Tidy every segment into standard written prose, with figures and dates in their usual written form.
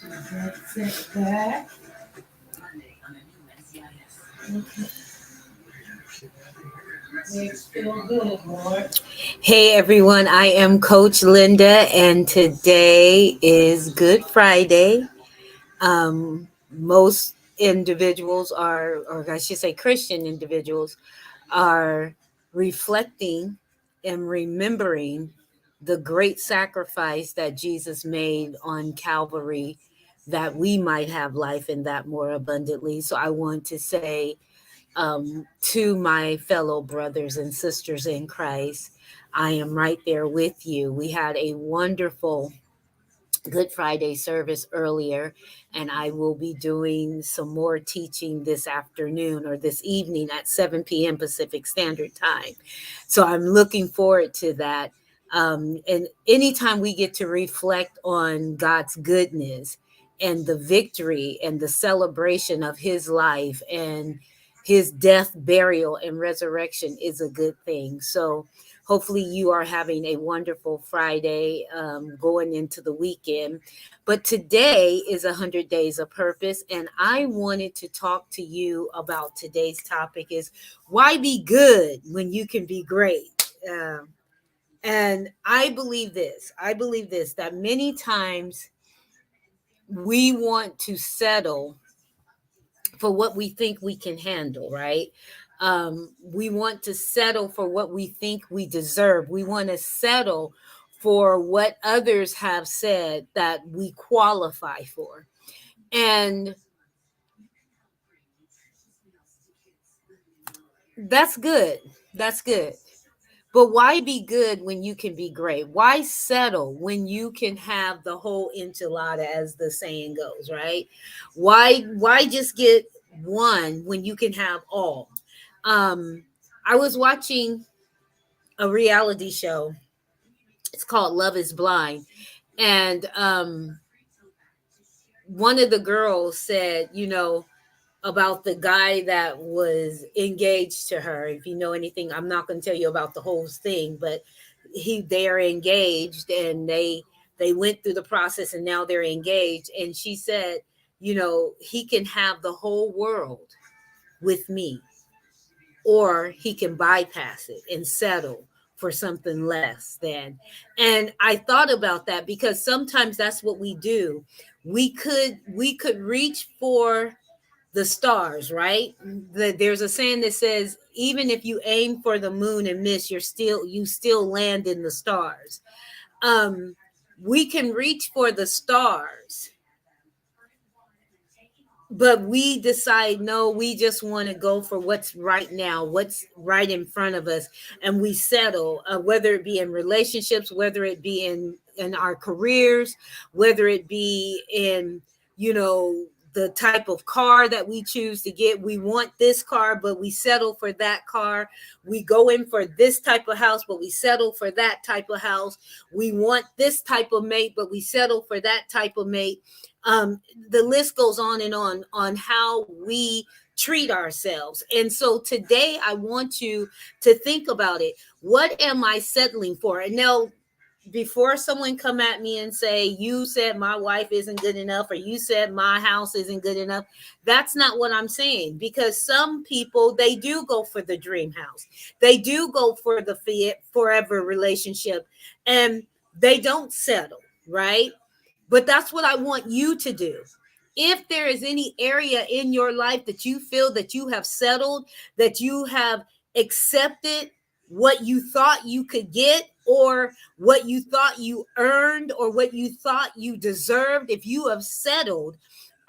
Let's sit back. Makes feel good, Lord. Hey everyone, I am Coach Linda, and today is Good Friday. Most individuals are, or I should say, Christian individuals are reflecting and remembering the great sacrifice that Jesus made on Calvary that we might have life and that more abundantly. So I want to say to my fellow brothers and sisters in Christ, I am right there with you. We had a wonderful Good Friday service earlier, and I will be doing some more teaching this afternoon or this evening at 7 p.m. Pacific Standard Time. So I'm looking forward to that. And anytime we get to reflect on God's goodness and the victory and the celebration of his life and his death, burial, and resurrection is a good thing. So hopefully you are having a wonderful Friday going into the weekend. But today is 100 Days of Purpose, and I wanted to talk to you about today's topic is why be good when you can be great? And I believe this, that many times we want to settle for what we think we can handle, right? We want to settle for what we think we deserve. We want to settle for what others have said that we qualify for. And that's good. That's good. But why be good when you can be great? Why settle when you can have the whole enchilada, as the saying goes, right? Why just get one when you can have all? Um, I was watching a reality show. It's called Love is Blind. And one of the girls said, about the guy that was engaged to her. If you know anything, I'm not going to tell you about the whole thing, but they're engaged, and they went through the process, and now they're engaged. And she said, he can have the whole world with me, or he can bypass it and settle for something less than. And I thought about that because sometimes that's what we do. We could reach for the stars, right? There's a saying that says even if you aim for the moon and miss, you still land in the stars. um we can reach for the stars, but we decide no, we just want to go for what's right now, what's right in front of us, and we settle, whether it be in relationships, whether it be in our careers, whether it be in the type of car that we choose to get. We want this car, but we settle for that car. We go in for this type of house, but we settle for that type of house. We want this type of mate, but we settle for that type of mate. The list goes on how we treat ourselves. And so today I want you to think about it. What am I settling for? And now, before someone come at me and say, you said my wife isn't good enough, or you said my house isn't good enough, that's not what I'm saying. Because some people, they do go for the dream house, they do go for the forever relationship, and they don't settle, right? But that's what I want you to do. If there is any area in your life that you feel that you have settled, that you have accepted what you thought you could get, or what you thought you earned, or what you thought you deserved, if you have settled,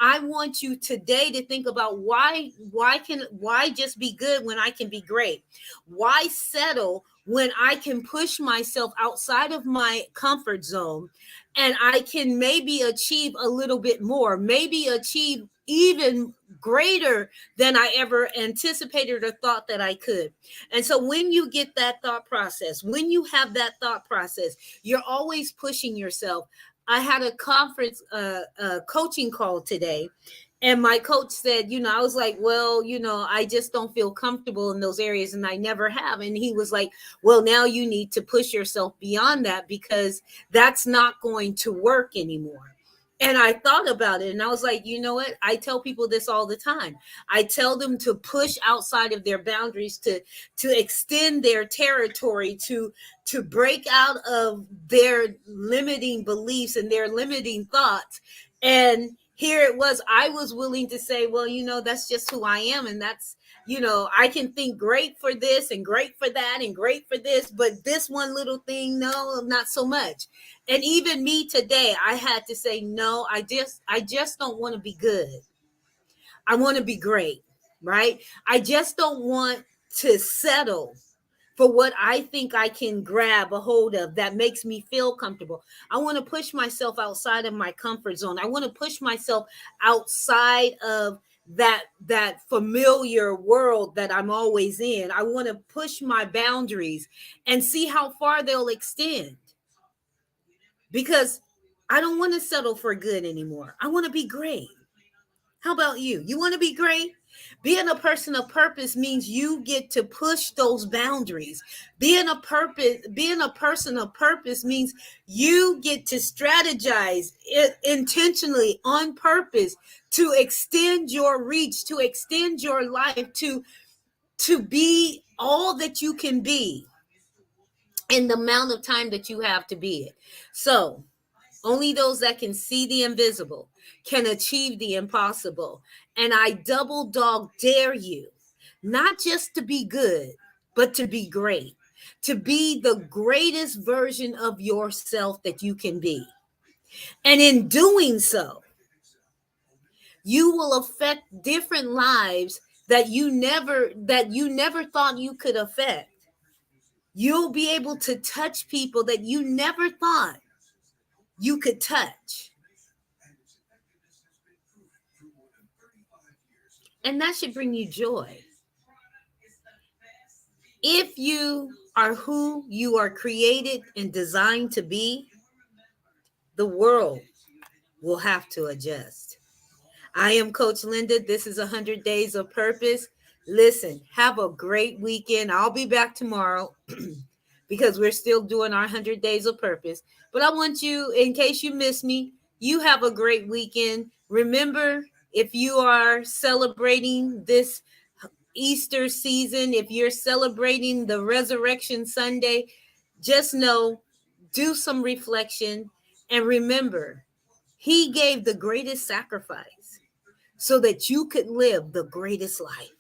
I want you today to think about why just be good when I can be great? Why settle when I can push myself outside of my comfort zone, and I can maybe achieve a little bit more, maybe achieve even greater than I ever anticipated or thought that I could. And so when you get that thought process, when you have that thought process, you're always pushing yourself. I had a conference, a coaching call today, and my coach said, I was like, well, I just don't feel comfortable in those areas, and I never have. And he was like, well, now you need to push yourself beyond that, because that's not going to work anymore. And I thought about it and I was like, you know what? I tell people this all the time. I tell them to push outside of their boundaries, to extend their territory, to break out of their limiting beliefs and their limiting thoughts. And here it was, I was willing to say, well, that's just who I am. And that's, I can think great for this and great for that and great for this, but this one little thing, no, not so much. And even me today, I had to say, no, I just don't want to be good. I want to be great, right? I just don't want to settle for what I think I can grab a hold of that makes me feel comfortable. I want to push myself outside of my comfort zone. I want to push myself outside of that familiar world that I'm always in. I want to push my boundaries and see how far they'll extend, because I don't want to settle for good anymore. I want to be great. How about you? You want to be great? Being a person of purpose means you get to push those boundaries. Being a person of purpose means you get to strategize it intentionally on purpose to extend your reach, to extend your life, to be all that you can be in the amount of time that you have to be it. So, only those that can see the invisible can achieve the impossible. And I double dog dare you, not just to be good, but to be great, to be the greatest version of yourself that you can be. And in doing so, you will affect different lives that you never thought you could affect. You'll be able to touch people that you never thought you could touch. And that should bring you joy. If you are who you are created and designed to be, the world will have to adjust. I am Coach Linda. This is 100 Days of Purpose. Listen, have a great weekend. I'll be back tomorrow because we're still doing our 100 Days of Purpose. But I want you, in case you miss me, you have a great weekend. Remember, if you are celebrating this Easter season, if you're celebrating the Resurrection Sunday, just know, do some reflection and remember, He gave the greatest sacrifice so that you could live the greatest life.